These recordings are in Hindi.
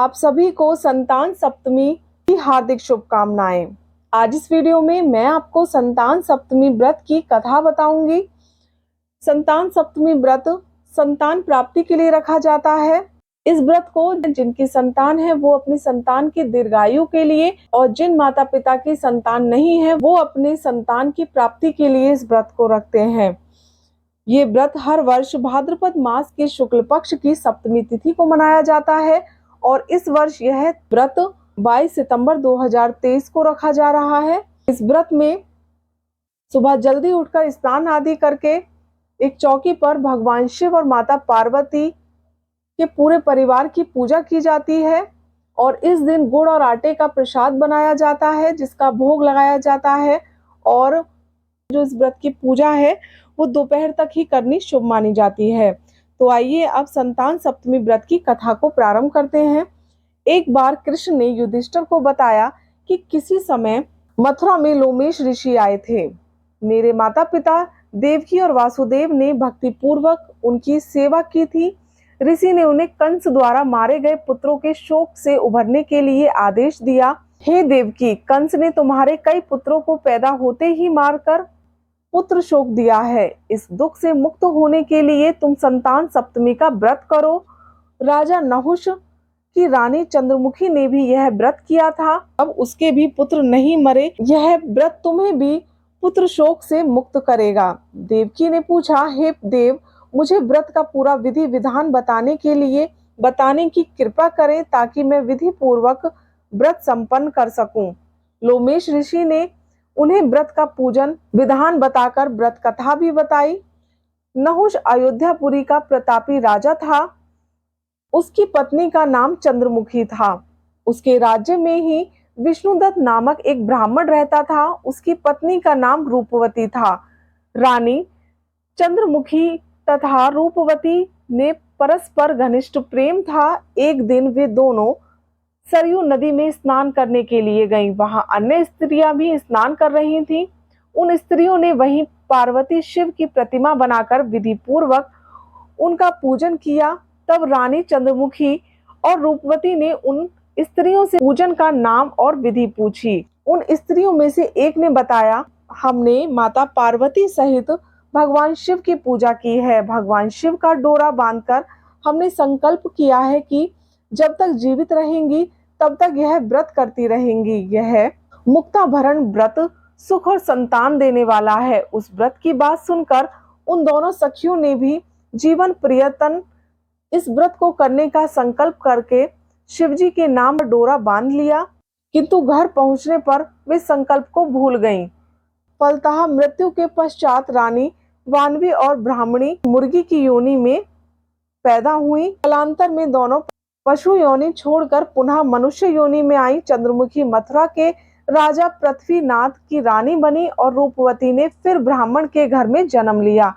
आप सभी को संतान सप्तमी की हार्दिक शुभकामनाएं। आज इस वीडियो में मैं आपको संतान सप्तमी व्रत की कथा बताऊंगी। संतान सप्तमी व्रत संतान प्राप्ति के लिए रखा जाता है। इस व्रत को जिनकी संतान है वो अपनी संतान की दीर्घायु के लिए, और जिन माता पिता की संतान नहीं है वो अपने संतान की प्राप्ति के लिए इस व्रत को रखते हैं। ये व्रत हर वर्ष भाद्रपद मास के शुक्ल पक्ष की सप्तमी तिथि को मनाया जाता है और इस वर्ष यह व्रत 22 सितंबर 2023 को रखा जा रहा है। इस व्रत में सुबह जल्दी उठकर स्नान आदि करके एक चौकी पर भगवान शिव और माता पार्वती के पूरे परिवार की पूजा की जाती है और इस दिन गुड़ और आटे का प्रसाद बनाया जाता है जिसका भोग लगाया जाता है। और जो इस व्रत की पूजा है वो दोपहर तक ही करनी शुभ मानी जाती है। तो आइए अब संतान सप्तमी व्रत की कथा को प्रारंभ करते हैं। एक बार कृष्ण ने युधिष्ठिर को बताया कि किसी समय मथुरा में लोमेश ऋषि आए थे। मेरे माता पिता देवकी और वासुदेव ने भक्ति पूर्वक उनकी सेवा की थी। ऋषि ने उन्हें कंस द्वारा मारे गए पुत्रों के शोक से उभरने के लिए आदेश दिया। हे देवकी, कंस ने तुम्हारे कई पुत्रों को पैदा होते ही मारकर पुत्र शोक दिया है। इस दुख से मुक्त होने के लिए तुम संतान सप्तमी का व्रत करो। राजा नहुष की रानी चंद्रमुखी ने भी यह व्रत किया था, अब उसके भी पुत्र नहीं मरे। यह व्रत तुम्हें भी पुत्र शोक से मुक्त करेगा। देवकी ने पूछा, हे देव, मुझे व्रत का पूरा विधि विधान बताने की कृपा करें ताकि मैं विधि पूर्वक व्रत संपन्न कर सकूं। लोमेश ऋषि ने उन्हें व्रत का पूजन विधान बताकर व्रत कथा भी बताई। नहुष अयोध्यापुरी का प्रतापी राजा था। उसकी पत्नी का नाम चंद्रमुखी था। उसके राज्य में ही विष्णुदत्त नामक एक ब्राह्मण रहता था। उसकी पत्नी का नाम रूपवती था। रानी चंद्रमुखी तथा रूपवती ने परस्पर घनिष्ठ प्रेम था। एक दिन वे दोनों सरयू नदी में स्नान करने के लिए गईं। वहां अन्य स्त्रियां भी स्नान कर रही थीं। उन स्त्रियों ने वहीं पार्वती शिव की प्रतिमा बनाकर विधि पूर्वक उनका पूजन किया। तब रानी चंद्रमुखी और रूपवती ने उन स्त्रियों से पूजन का नाम और विधि पूछी। उन स्त्रियों में से एक ने बताया, हमने माता पार्वती सहित भगवान शिव की पूजा की है। भगवान शिव का डोरा बांधकर हमने संकल्प किया है कि जब तक जीवित रहेंगी तब तक यह व्रत करती रहेंगी। यह मुक्ताभरण व्रत सुख और संतान देने वाला है। उस व्रत की बात सुनकर उन दोनों सखियों ने भी जीवन प्रियतन इस व्रत को करने का संकल्प करके शिवजी के नाम पर डोरा बांध लिया, किंतु घर पहुंचने पर वे संकल्प को भूल गईं। फलतः मृत्यु के पश्चात रानी वानवी और ब्राह्मणी मुर्गी की योनि में पैदा हुई। कालांतर में दोनों पशु योनि छोड़कर पुनः मनुष्य योनि में आई। चंद्रमुखी मथुरा के राजा पृथ्वीनाथ की रानी बनी और रूपवती ने फिर ब्राह्मण के घर में जन्म लिया।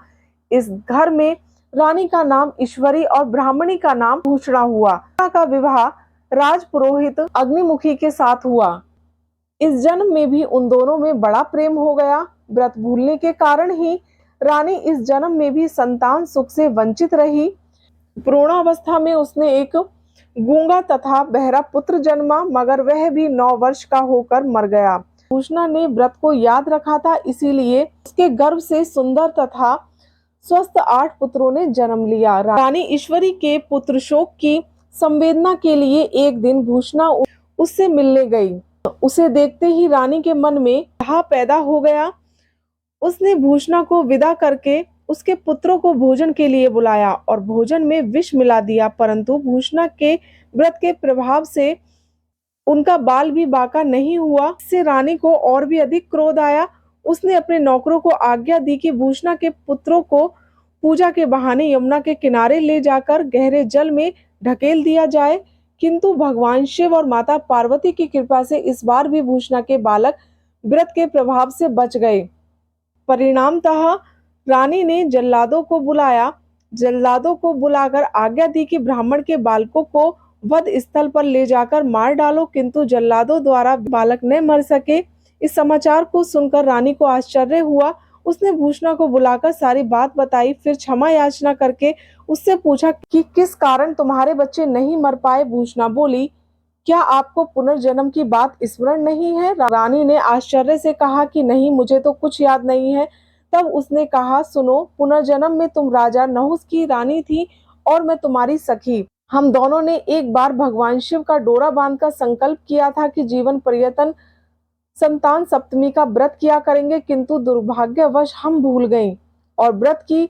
इस घर में रानी का नाम ईश्वरी और ब्राह्मणी का नाम भूषणा हुआ। का विवाह राजपुरोहित अग्निमुखी के साथ हुआ। इस जन्म में भी उन दोनों में बड़ा प्रेम हो गया। व्रत भूलने के कारण ही रानी इस जन्म में भी संतान सुख से वंचित रही। प्रौढ़ावस्था में उसने एक गूंगा तथा बहरा पुत्र जन्मा, मगर वह भी 9 वर्ष का होकर मर गया। भूषणा ने व्रत को याद रखा था, इसीलिए उसके गर्भ से सुंदर तथा स्वस्थ 8 पुत्रों ने जन्म लिया। रानी ईश्वरी के पुत्र शोक की संवेदना के लिए एक दिन भूषणा उससे मिलने गई। उसे देखते ही रानी के मन में दाह पैदा हो गया। उसने भूषणा को विदा करके उसके पुत्रों को भोजन के लिए बुलाया और भोजन में विष मिला दिया, परंतु भूषणा के व्रत के प्रभाव से उनका बाल भी बाका नहीं हुआ। इससे रानी को और भी अधिक क्रोध आया। उसने अपने नौकरों को आज्ञा दी कि भूषणा के पुत्रों को पूजा के बहाने यमुना के किनारे ले जाकर गहरे जल में ढकेल दिया जाए, किंतु भगवान शिव और माता पार्वती की कृपा से इस बार भी भूषणा के बालक व्रत के प्रभाव से बच गए। परिणामतः रानी ने जल्लादों को बुलाया। जल्लादों को बुलाकर आज्ञा दी कि ब्राह्मण के बालकों को वध स्थल पर ले जाकर मार डालो, किंतु जल्लादों द्वारा बालक न मर सके। इस समाचार को सुनकर रानी को आश्चर्य हुआ। उसने भूषणा को बुलाकर सारी बात बताई, फिर क्षमा याचना करके उससे पूछा कि किस कारण तुम्हारे बच्चे नहीं मर पाए। भूषणा बोली, क्या आपको पुनर्जन्म की बात स्मरण नहीं है? रानी ने आश्चर्य से कहा कि नहीं, मुझे तो कुछ याद नहीं है। तब उसने कहा, सुनो, पुनर्जन्म में तुम राजा नहुस की रानी थी और मैं तुम्हारी सखी। हम दोनों ने एक बार भगवान शिव का डोरा बांधकर संकल्प किया था कि जीवन पर्यंत संतान सप्तमी का व्रत किया करेंगे, किंतु दुर्भाग्यवश हम भूल गए और व्रत की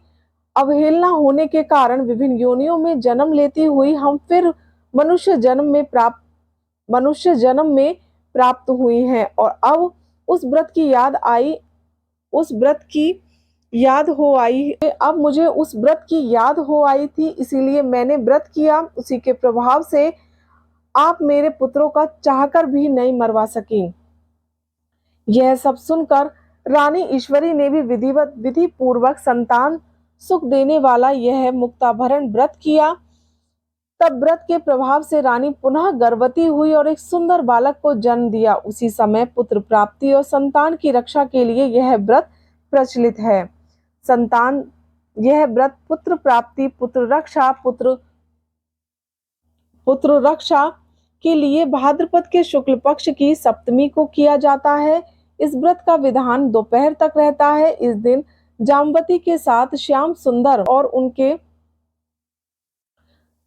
अवहेलना होने के कारण विभिन्न योनियों में जन्म लेती हुई हम फिर मनुष्य जन्म में प्राप्त हुई हैं और अब उस व्रत की याद हो आई थी, इसीलिए मैंने व्रत किया। उसी के प्रभाव से आप मेरे पुत्रों का चाहकर भी नहीं मरवा सकी। यह सब सुनकर रानी ईश्वरी ने भी विधि पूर्वक संतान सुख देने वाला यह मुक्ताभरण व्रत किया। तब व्रत के प्रभाव से रानी पुनः गर्भवती हुई और एक सुंदर बालक को जन्म दिया। उसी समय पुत्र प्राप्ति और संतान की रक्षा के लिए यह व्रत प्रचलित है। यह व्रत पुत्र प्राप्ति, पुत्र रक्षा के लिए भाद्रपद के शुक्ल पक्ष की सप्तमी को किया जाता है। इस व्रत का विधान दोपहर तक रहता है। इस दिन जाम्बती के साथ श्याम सुंदर और उनके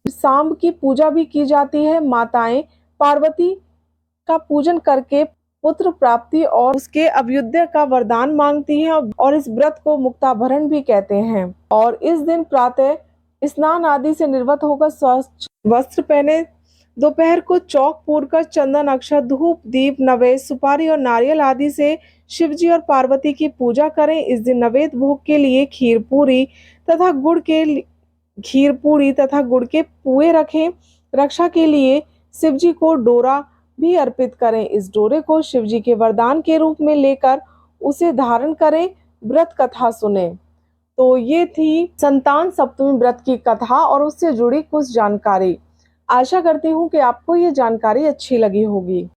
सांब की पूजा भी की जाती है। माताएं पार्वती का पूजन करके पुत्र प्राप्ति और उसके अभ्युदय का वरदान मांगती हैं और इस व्रत को मुक्ताभरण भी कहते हैं। और इस दिन प्रातः स्नान आदि से निर्वत होकर स्वच्छ वस्त्र पहने, दोपहर को चौक पूरकर चंदन, अक्षत, धूप, दीप, नवेद, सुपारी और नारियल आदि से शिवजी और पार्वती की पूजा करें। इस दिन नवेद भोग के लिए खीर पूरी तथा गुड़ के पुए रखें। रक्षा के लिए शिवजी को डोरा भी अर्पित करें। इस डोरे को शिवजी के वरदान के रूप में लेकर उसे धारण करें। व्रत कथा सुने। तो ये थी संतान सप्तमी व्रत की कथा और उससे जुड़ी कुछ जानकारी। आशा करती हूँ कि आपको ये जानकारी अच्छी लगी होगी।